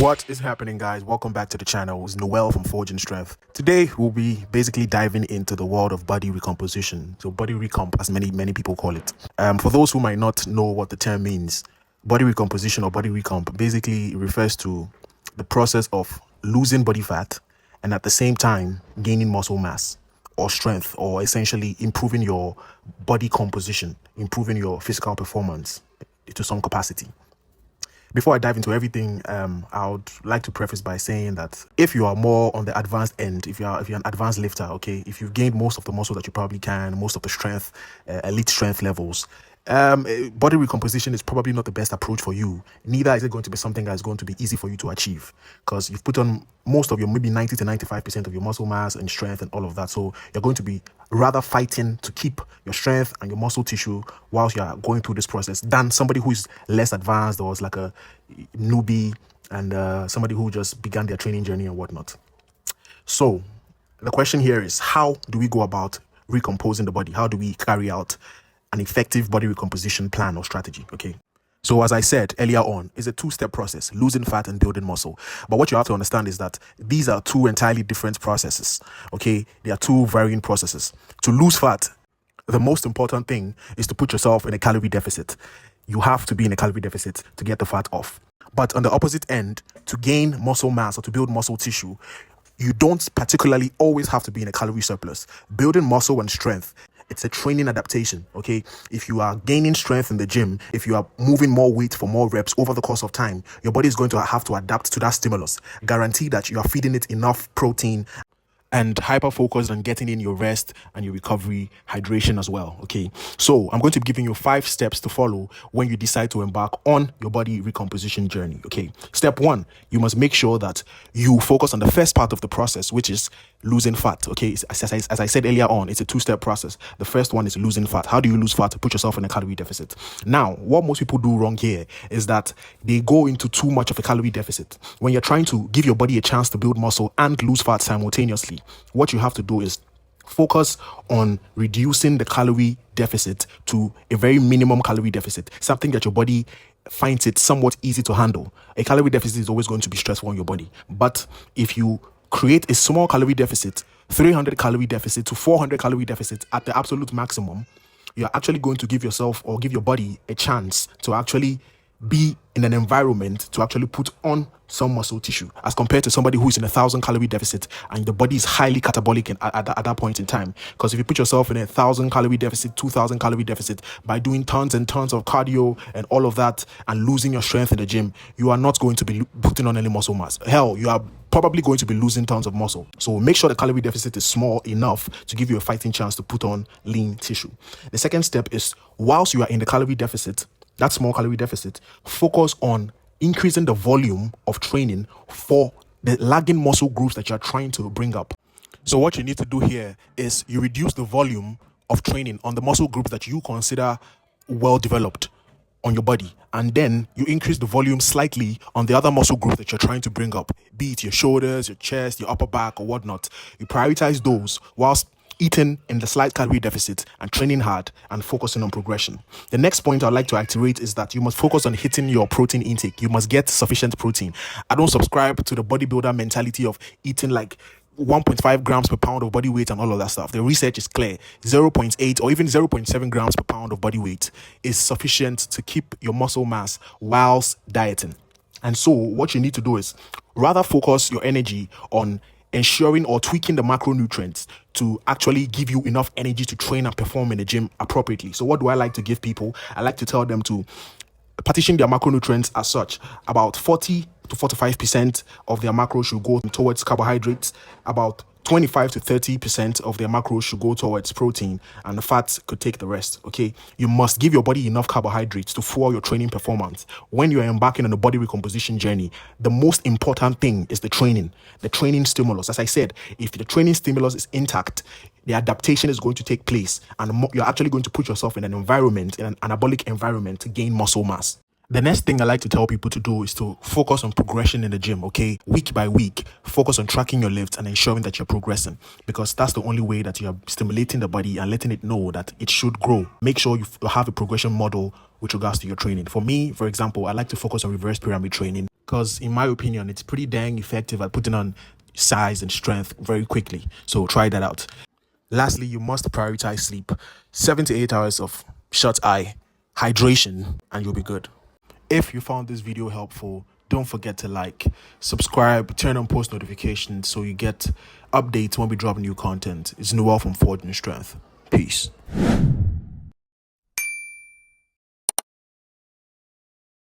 What is happening, guys? Welcome back to the channel. It's Nuel from Forging Strength. Today we'll be basically diving into the world of body recomposition, so body recomp as many people call it. For those who might not know what the term means, body recomposition or body recomp basically refers to the process of losing body fat and at the same time gaining muscle mass or strength, or essentially improving your body composition, improving your physical performance to some capacity. Before I dive into everything, I would like to preface by saying that if you are more on the advanced end, if you're an advanced lifter, okay, if you've gained most of the muscle that you probably can, most of the strength, elite strength levels, body recomposition is probably not the best approach for you. Neither is it going to be something that is going to be easy for you to achieve, because you've put on most of your, maybe 90 to 95% of your muscle mass and strength and all of that. So you're going to be rather fighting to keep your strength and your muscle tissue whilst you are going through this process than somebody who is less advanced or is like a newbie and somebody who just began their training journey and whatnot. So the question here is, how do we go about recomposing the body? How do we carry out an effective body recomposition plan or strategy? Okay. So as I said earlier on, it's a two-step process, losing fat and building muscle. But what you have to understand is that these are two entirely different processes. Okay. They are two varying processes. To lose fat, the most important thing is to put yourself in a calorie deficit. You have to be in a calorie deficit to get the fat off. But on the opposite end, to gain muscle mass or to build muscle tissue, you don't particularly always have to be in a calorie surplus. Building muscle and strength, it's a training adaptation, okay? If you are gaining strength in the gym, if you are moving more weight for more reps over the course of time, your body is going to have to adapt to that stimulus. Guarantee that you are feeding it enough protein and hyper focused on getting in your rest and your recovery, hydration as well. Okay, so I'm going to be giving you 5 steps to follow when you decide to embark on your body recomposition journey. Okay, step 1, you must make sure that you focus on the first part of the process, which is losing fat. Okay, as I said earlier on, it's a 2-step process. The first one is losing fat. How do you lose fat? Put yourself in a calorie deficit. Now, what most people do wrong here is that they go into too much of a calorie deficit. When you're trying to give your body a chance to build muscle and lose fat simultaneously, what you have to do is focus on reducing the calorie deficit to a very minimum calorie deficit, something that your body finds it somewhat easy to handle. A calorie deficit is always going to be stressful on your body. But if you create a small calorie deficit, 300 calorie deficit to 400 calorie deficit at the absolute maximum, you're actually going to give yourself or give your body a chance to actually be in an environment to actually put on some muscle tissue, as compared to somebody who is in 1,000 calorie deficit and the body is highly catabolic at that point in time. Because if you put yourself in 1,000 calorie deficit, 2,000 calorie deficit by doing tons and tons of cardio and all of that and losing your strength in the gym, you are not going to be putting on any muscle mass. Hell, you are probably going to be losing tons of muscle. So make sure the calorie deficit is small enough to give you a fighting chance to put on lean tissue. The second step is, whilst you are in the calorie deficit, that small calorie deficit, focus on increasing the volume of training for the lagging muscle groups that you're trying to bring up. So what you need to do here is you reduce the volume of training on the muscle groups that you consider well developed on your body, and then you increase the volume slightly on the other muscle group that you're trying to bring up, be it your shoulders, your chest, your upper back, or whatnot. You prioritize those whilst eating in the slight calorie deficit and training hard and focusing on progression. The next point I'd like to iterate is that you must focus on hitting your protein intake. You must get sufficient protein. I don't subscribe to the bodybuilder mentality of eating like 1.5 grams per pound of body weight and all of that stuff. The research is clear. 0.8 or even 0.7 grams per pound of body weight is sufficient to keep your muscle mass whilst dieting. And so what you need to do is rather focus your energy on ensuring or tweaking the macronutrients to actually give you enough energy to train and perform in the gym appropriately. So what do I like to give people? I like to tell them to partition their macronutrients as such. About 40 to 45% of their macros should go towards carbohydrates. About 25 to 30% of their macros should go towards protein, and the fats could take the rest. Okay, you must give your body enough carbohydrates to fuel your training performance. When you are embarking on a body recomposition journey, the most important thing is the training stimulus. As I said, if the training stimulus is intact, the adaptation is going to take place, and you're actually going to put yourself in an environment, in an anabolic environment, to gain muscle mass. The next thing I like to tell people to do is to focus on progression in the gym, okay? Week by week, focus on tracking your lifts and ensuring that you're progressing, because that's the only way that you're stimulating the body and letting it know that it should grow. Make sure you have a progression model with regards to your training. For me, for example, I like to focus on reverse pyramid training because, in my opinion, it's pretty dang effective at putting on size and strength very quickly. So try that out. Lastly, you must prioritize sleep. 7 to 8 hours of shut eye, hydration, and you'll be good. If you found this video helpful, don't forget to like, subscribe, turn on post notifications so you get updates when we drop new content. It's Nuel from Forging Strength. Peace.